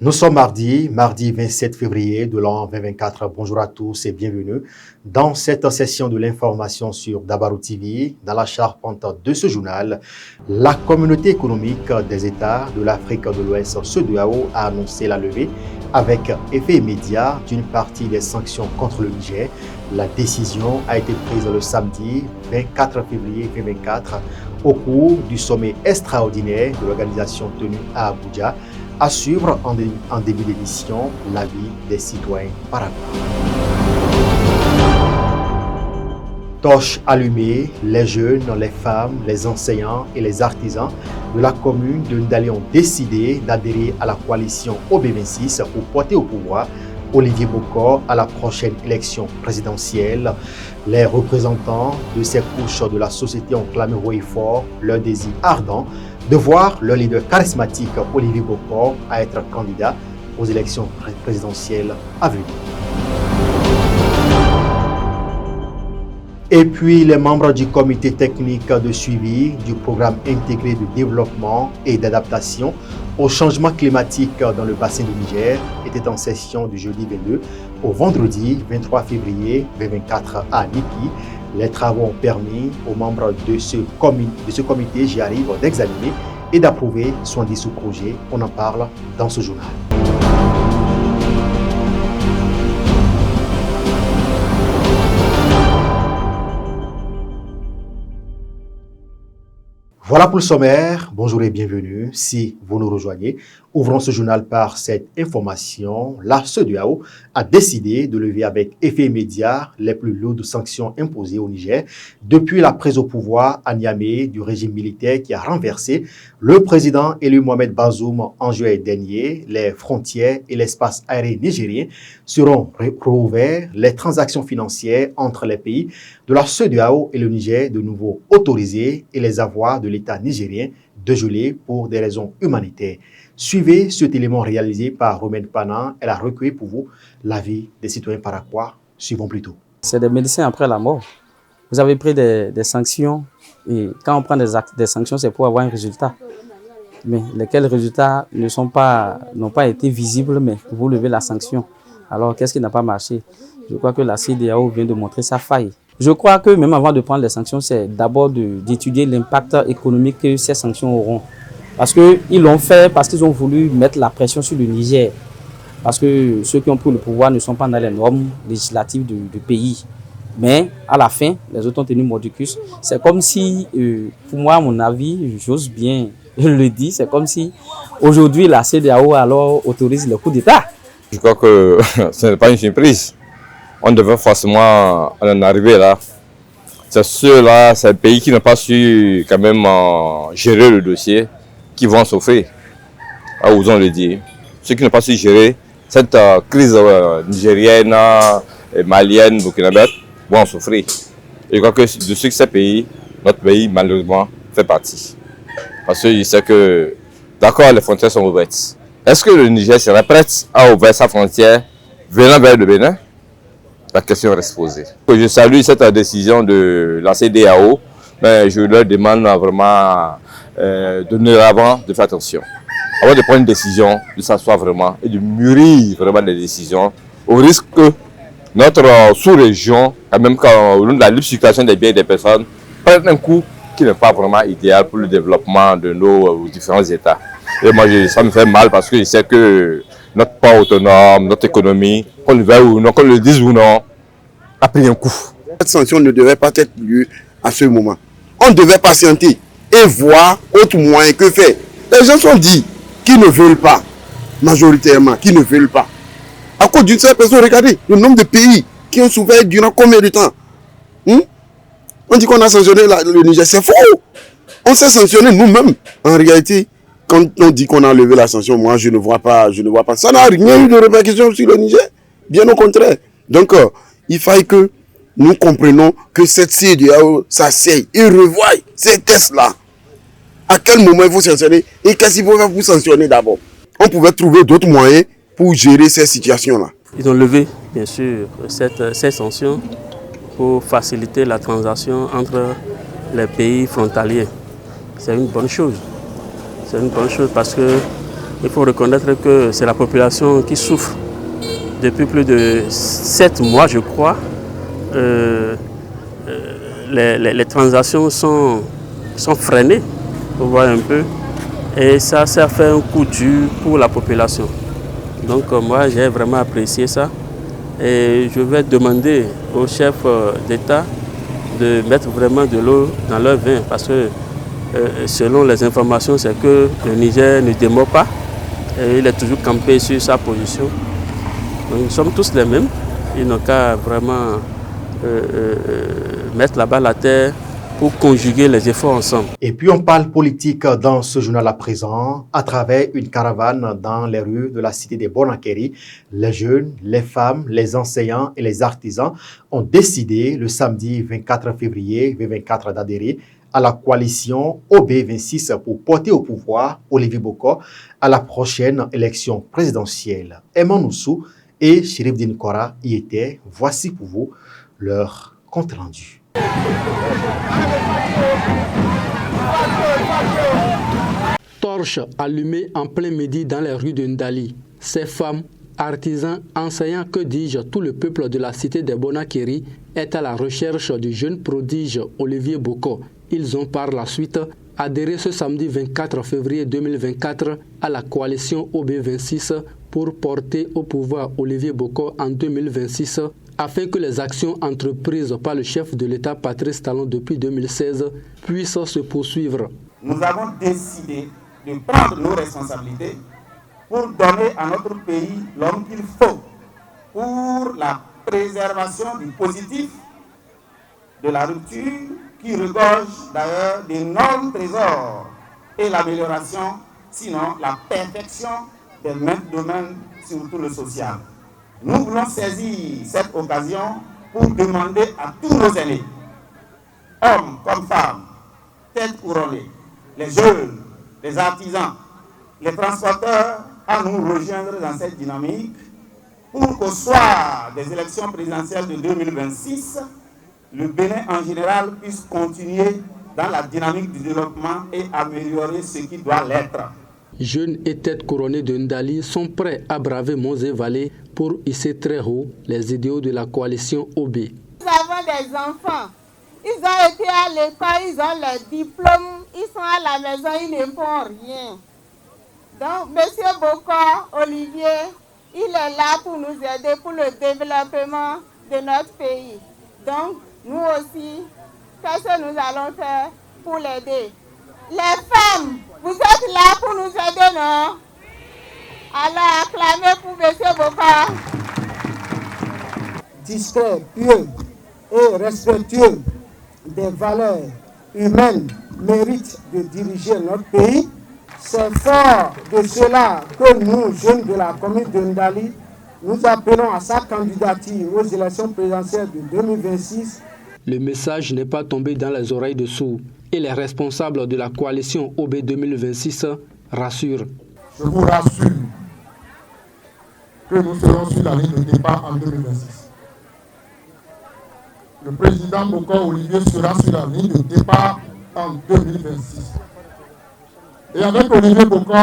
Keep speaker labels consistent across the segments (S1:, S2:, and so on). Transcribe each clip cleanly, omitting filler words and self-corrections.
S1: Nous sommes mardi 27 février de l'an 2024. Bonjour à tous et bienvenue dans cette session de l'information sur Dabarou TV. Dans la charpente de ce journal, la communauté économique des États de l'Afrique de l'Ouest, CEDEAO, a annoncé la levée avec effet immédiat d'une partie des sanctions contre le Niger. La décision a été prise le samedi 24 février 2024 au cours du sommet extraordinaire de l'organisation tenue à Abuja. À suivre en début d'édition, l'avis des citoyens paraguayens. Torches allumées, les jeunes, les femmes, les enseignants et les artisans de la commune de Ndalé ont décidé d'adhérer à la coalition OB26 pour porter au pouvoir Olivier Bokor à la prochaine élection présidentielle. Les représentants de ces couches de la société ont clamé haut et fort leur désir ardent de voir leur leader charismatique Olivier Bokor à être candidat aux élections présidentielles à venir. Et puis, les membres du comité technique de suivi du programme intégré de développement et d'adaptation au changement climatique dans le bassin du Niger étaient en session du jeudi 22 au vendredi 23 février 2024 à Niki. Les travaux ont permis aux membres de ce comité, j'y arrive, d'examiner et d'approuver son dissous projet. On en parle dans ce journal. Voilà pour le sommaire. Bonjour et bienvenue. Si vous nous rejoignez, ouvrons ce journal par cette information. La CEDEAO a décidé de lever avec effet immédiat les plus lourdes sanctions imposées au Niger depuis la prise au pouvoir à Niamey du régime militaire qui a renversé le président élu Mohamed Bazoum en juillet dernier. Les frontières et l'espace aérien nigérien seront rouverts. Les transactions financières entre les pays de la CEDEAO et le Niger de nouveau autorisées et les avoirs de l'État nigérien de geler pour des raisons humanitaires. Suivez cet élément réalisé par Romaine Panan. Elle a recueilli pour vous l'avis des citoyens paraguayens. Suivons plutôt.
S2: C'est des médecins après la mort. Vous avez pris des sanctions et quand on prend des sanctions, c'est pour avoir un résultat. Mais lesquels résultats n'ont pas été visibles, mais vous levez la sanction. Alors, qu'est-ce qui n'a pas marché? Je crois que la CEDEAO vient de montrer sa faille. Je crois que même avant de prendre les sanctions, c'est d'abord d'étudier l'impact économique que ces sanctions auront. Parce qu'ils l'ont fait, parce qu'ils ont voulu mettre la pression sur le Niger. Parce que ceux qui ont pris le pouvoir ne sont pas dans les normes législatives du pays. Mais à la fin, les autres ont tenu mordicus. C'est comme si, pour moi, à mon avis, j'ose bien le dire, c'est comme si aujourd'hui la CEDEAO alors autorise le coup d'État.
S3: Je crois que ce n'est pas une surprise. On devait forcément en arriver là. C'est ceux-là, c'est le pays qui n'a pas su quand même gérer le dossier qui vont souffrir. Osons le dire. Ceux qui n'ont pas su gérer cette crise nigérienne, malienne, burkinabé vont souffrir. Et je crois que de ces pays, notre pays malheureusement fait partie. Parce que je sais que, d'accord, les frontières sont ouvertes. Est-ce que le Niger serait prêt à ouvrir sa frontière venant vers le Bénin? La question reste posée. Je salue cette décision de la CEDEAO, mais je leur demande vraiment de faire attention. Avant de prendre une décision, de s'asseoir vraiment et de mûrir vraiment les décisions, au risque que notre sous-région, quand même quand la libre circulation des biens et des personnes, prenne un coup qui n'est pas vraiment idéal pour le développement de nos différents États. Et moi, ça me fait mal parce que je sais que notre part autonome, notre économie, qu'on le veuille ou non, qu'on le dise ou non, a pris un coup.
S4: Cette sanction ne devait pas être lieu à ce moment. On devait patienter et voir autre moyen que faire. Les gens sont dit qu'ils ne veulent pas, majoritairement, qu'ils ne veulent pas. À cause d'une seule personne, regardez le nombre de pays qui ont souffert durant combien de temps. On dit qu'on a sanctionné le Niger, c'est faux. On s'est sanctionné nous-mêmes. En réalité, quand on dit qu'on a levé la sanction, moi je ne vois pas. Ça n'a rien eu de répercussion sur le Niger. Bien au contraire. Donc, il faille que nous comprenions que cette CEDEAO s'asseye et revoie ces tests-là. À quel moment il faut sanctionner et qu'est-ce qu'il faut faire pour sanctionner d'abord? On pouvait trouver d'autres moyens pour gérer ces situations-là.
S5: Ils ont levé, bien sûr, ces sanctions pour faciliter la transaction entre les pays frontaliers. C'est une bonne chose. C'est une bonne chose parce que il faut reconnaître que c'est la population qui souffre depuis plus de 7 mois, je crois. Les transactions sont freinées, vous voyez un peu, et ça fait un coup dur pour la population. Donc moi j'ai vraiment apprécié ça et je vais demander aux chefs d'État de mettre vraiment de l'eau dans leur vin parce que selon les informations c'est que le Niger ne démord pas et il est toujours campé sur sa position. Donc nous sommes tous les mêmes, ils n'ont qu'à vraiment mettre la balle à terre pour conjuguer les efforts ensemble.
S1: Et puis on parle politique dans ce journal à présent, à travers une caravane dans les rues de la cité de Bonakeri. Les jeunes, les femmes, les enseignants et les artisans ont décidé le samedi 24 février 2024 d'adhérer à la coalition OB26 pour porter au pouvoir Olivier Boko à la prochaine élection présidentielle. Emma Noussou et Chérif Dinkora y étaient. Voici pour vous leur compte rendu.
S6: Torches allumées en plein midi dans les rues de Ndali. Ces femmes, artisans, enseignants, que dis-je, tout le peuple de la cité de Bonakeri est à la recherche du jeune prodige Olivier Boko. Ils ont par la suite adhéré ce samedi 24 février 2024 à la coalition OB26 pour porter au pouvoir Olivier Boko en 2026 afin que les actions entreprises par le chef de l'État Patrice Talon depuis 2016 puissent se poursuivre.
S7: Nous avons décidé de prendre nos responsabilités pour donner à notre pays l'homme qu'il faut pour la préservation du positif, de la rupture qui regorge d'ailleurs d'énormes trésors et l'amélioration, sinon la perfection des mêmes domaines, surtout le social. Nous voulons saisir cette occasion pour demander à tous nos aînés, hommes comme femmes, têtes couronnées, les jeunes, les artisans, les transporteurs, à nous rejoindre dans cette dynamique pour qu'au soir des élections présidentielles de 2026, le Bénin en général puisse continuer dans la dynamique du développement et améliorer ce qui doit l'être.
S6: Jeunes et têtes couronnées de Ndali sont prêts à braver monts et vallées pour hisser très haut les idéaux de la coalition OB.
S8: Nous avons des enfants, ils ont été à l'école, ils ont leurs diplômes, ils sont à la maison, ils ne font rien. Donc, M. Boko, Olivier, il est là pour nous aider pour le développement de notre pays. Donc, nous aussi, qu'est-ce que nous allons faire pour l'aider? Les femmes, vous êtes là pour nous aider, non? Alors, acclamez pour M. Boko.
S9: Discret, pieux et respectueux des valeurs humaines mérite de diriger notre pays. C'est fort de cela que nous, jeunes de la commune de Ndali, nous appelons à sa candidature aux élections présidentielles de 2026.
S6: Le message n'est pas tombé dans les oreilles de sourds et les responsables de la coalition OB 2026 rassurent.
S10: Je vous rassure que nous serons sur la ligne de départ en 2026. Le président Boko Olivier sera sur la ligne de départ en 2026. Et avec Olivier Boko,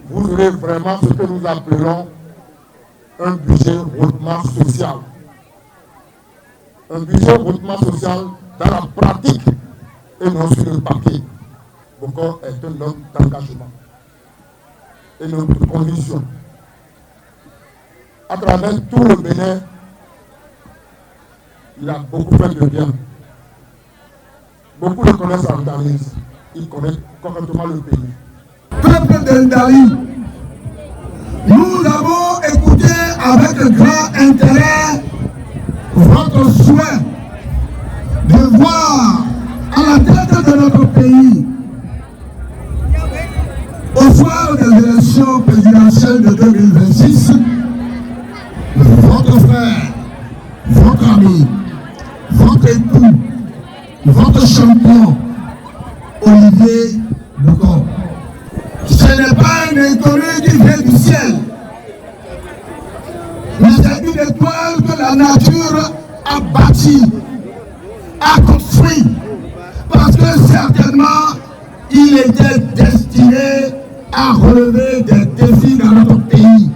S10: vous aurez vraiment ce que nous appelons un budget hautement social. Un budget hautement social dans la pratique et non sur le papier. Boko est un homme d'engagement. Et notre condition, à travers tout le Bénin, il a beaucoup fait de bien. Beaucoup le connaissent en Ndali. Ils connaissent correctement le pays.
S11: Peuple de Ndali, nous avons écouté avec grand intérêt votre souhait de voir à la tête de notre pays, au soir des élections présidentielles de 2026, votre frère, votre ami, votre époux, votre champion, Olivier Boko. Ce n'est pas un inconnu qui vient du ciel, mais c'est une étoile que la nature a bâtie, a construit, parce que certainement il était destiné à relever des défis dans notre pays.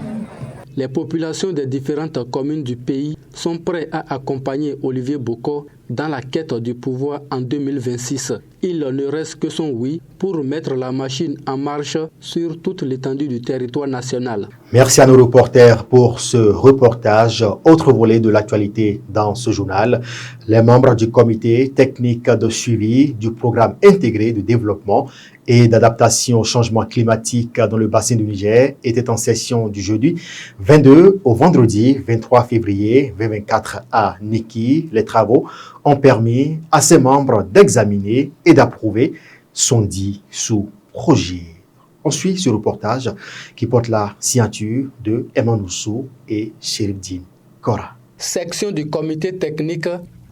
S6: Les populations des différentes communes du pays sont prêtes à accompagner Olivier Boko dans la quête du pouvoir en 2026. Il ne reste que son oui pour mettre la machine en marche sur toute l'étendue du territoire national.
S1: Merci à nos reporters pour ce reportage. Autre volet de l'actualité dans ce journal, les membres du comité technique de suivi du programme intégré de développement et d'adaptation au changement climatique dans le bassin du Niger étaient en session du jeudi 22 au vendredi 23 février 2024 à Niki. Les travaux ont permis à ses membres d'examiner et d'approuver son dit sous-projet. On suit ce reportage qui porte la signature de Emanoussou et Chérifdine Kora.
S6: Section du comité technique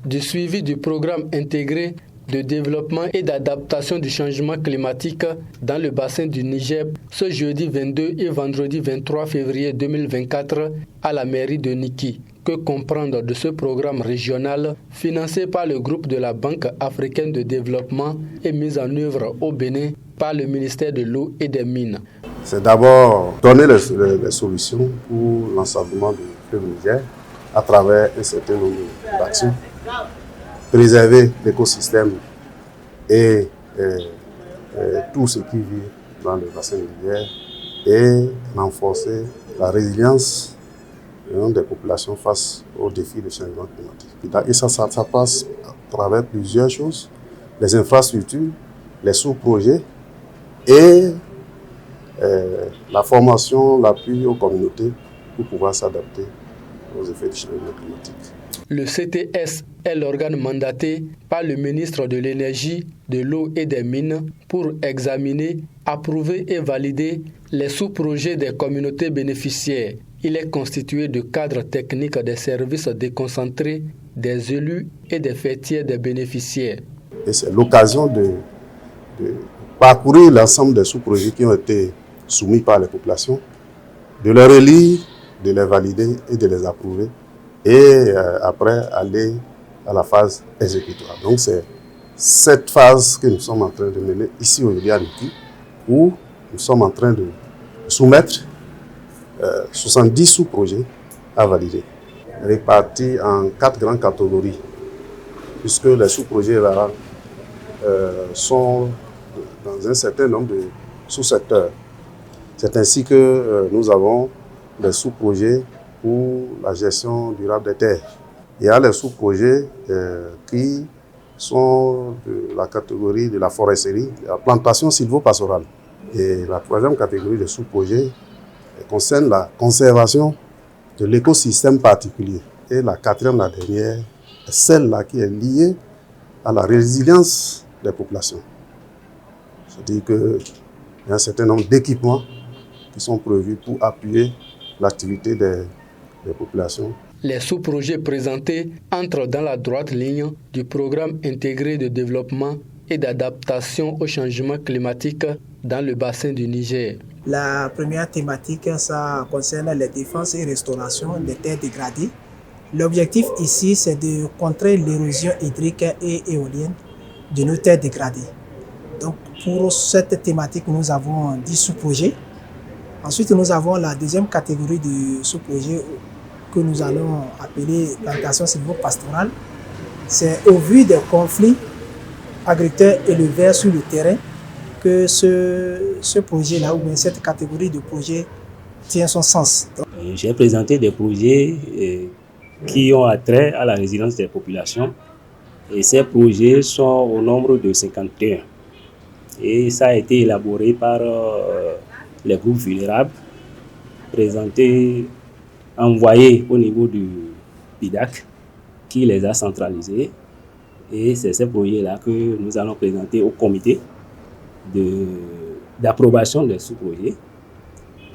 S6: du suivi du programme intégré de développement et d'adaptation du changement climatique dans le bassin du Niger ce jeudi 22 et vendredi 23 février 2024 à la mairie de Niki. Que comprendre de ce programme régional financé par le groupe de la Banque africaine de développement et mis en œuvre au Bénin par le ministère de l'eau et des mines?
S12: C'est d'abord donner les solutions pour l'ensabllement du fleuve Niger à travers un certain nombre d'actions, préserver l'écosystème et tout ce qui vit dans le bassin du Niger et renforcer la résilience des populations face aux défis du changement climatique. Et ça passe à travers plusieurs choses, les infrastructures, les sous-projets et la formation, l'appui aux communautés pour pouvoir s'adapter aux effets du changement climatique.
S6: Le CTS est l'organe mandaté par le ministre de l'Énergie, de l'Eau et des Mines pour examiner, approuver et valider les sous-projets des communautés bénéficiaires. Il est constitué de cadres techniques des services déconcentrés, des élus et des fêtiers des bénéficiaires.
S12: Et c'est l'occasion de parcourir l'ensemble des sous-projets qui ont été soumis par les populations, de les relire, de les valider et de les approuver. Et après aller à la phase exécutoire. Donc c'est cette phase que nous sommes en train de mener ici aujourd'hui à Niki, où nous sommes en train de soumettre 70 sous-projets à valider, répartis en 4 grandes catégories, puisque les sous-projets là sont dans un certain nombre de sous-secteurs. C'est ainsi que nous avons des sous-projets pour la gestion durable des terres. Il y a les sous-projets qui sont de la catégorie de la foresterie, la plantation sylvo-pastorale. Et la troisième catégorie de sous-projets concerne la conservation de l'écosystème particulier. Et la quatrième, la dernière, est celle-là qui est liée à la résilience des populations. C'est-à-dire qu'il y a un certain nombre d'équipements qui sont prévus pour appuyer l'activité des populations.
S6: Les sous-projets présentés entrent dans la droite ligne du programme intégré de développement et d'adaptation au changement climatique dans le bassin du Niger.
S13: La première thématique, ça concerne les défenses et restauration des terres dégradées. L'objectif ici, c'est de contrer l'érosion hydrique et éolienne de nos terres dégradées. Donc, pour cette thématique, nous avons 10 sous-projets. Ensuite, nous avons la deuxième catégorie de sous-projets que nous allons appeler plantation sylvo-pastorale. C'est au vu des conflits agriculteurs-éleveurs sur le terrain que ce projet-là, ou bien cette catégorie de projets, tient son sens.
S14: J'ai présenté des projets qui ont attrait à la résilience des populations. Et ces projets sont au nombre de 51. Et ça a été élaboré par les groupes vulnérables, présentés, envoyés au niveau du PIDAC, qui les a centralisés. Et c'est ces projets-là que nous allons présenter au comité d'approbation des sous-projets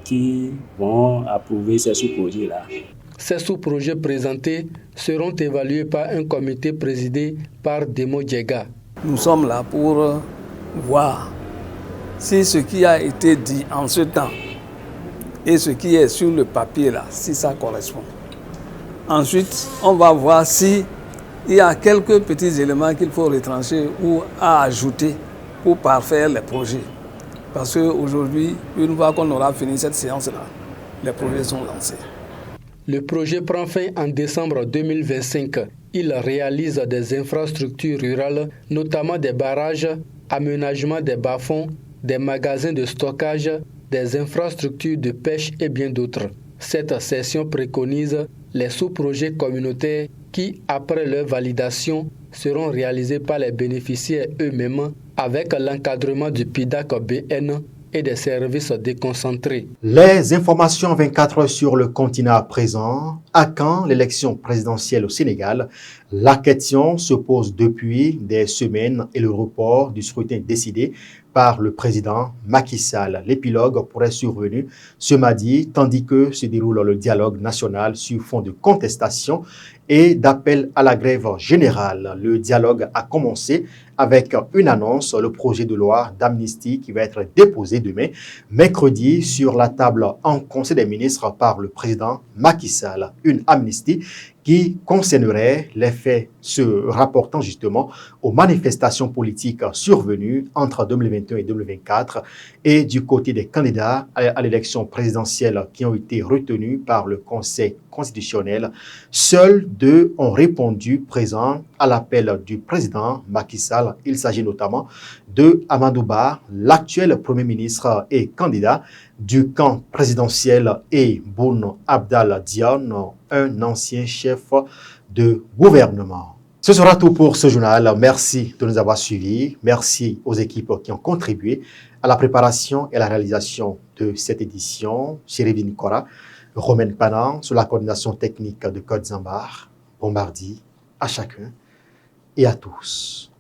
S14: qui vont approuver ces sous-projets-là.
S6: Ces sous-projets présentés seront évalués par un comité présidé par Demo Djega.
S15: Nous sommes là pour voir si ce qui a été dit en ce temps et ce qui est sur le papier là, si ça correspond. Ensuite, on va voir si il y a quelques petits éléments qu'il faut retrancher ou à ajouter pour parfaire les projets. Parce qu'aujourd'hui, une fois qu'on aura fini cette séance-là, les projets sont lancés.
S6: Le projet prend fin en décembre 2025. Il réalise des infrastructures rurales, notamment des barrages, aménagement des bas-fonds, des magasins de stockage, des infrastructures de pêche et bien d'autres. Cette session préconise les sous-projets communautaires qui, après leur validation, seront réalisés par les bénéficiaires eux-mêmes avec l'encadrement du PIDAC-BN et des services déconcentrés.
S1: Les informations 24 heures sur le continent à présent. À quand l'élection présidentielle au Sénégal? La question se pose depuis des semaines et le report du scrutin décidé par le président Macky Sall. L'épilogue pourrait survenir ce mardi, tandis que se déroule le dialogue national sur fond de contestation et d'appel à la grève générale. Le dialogue a commencé avec une annonce, le projet de loi d'amnistie qui va être déposé demain, mercredi, sur la table en Conseil des ministres par le président Macky Sall. Une amnistie qui concernerait les faits se rapportant justement aux manifestations politiques survenues entre 2021 et 2024 et du côté des candidats à l'élection présidentielle qui ont été retenus par le Conseil constitutionnel. Seuls 2 ont répondu présents à l'appel du président Macky Sall. Il s'agit notamment de Amadou Ba, l'actuel Premier ministre et candidat du camp présidentiel, et Boun Abdallah Dionne, un ancien chef de gouvernement. Ce sera tout pour ce journal. Merci de nous avoir suivis. Merci aux équipes qui ont contribué à la préparation et à la réalisation de cette édition. Chérivine Kora, Romaine Panan, sur la coordination technique de Code Zambar. Bon mardi à chacun et à tous.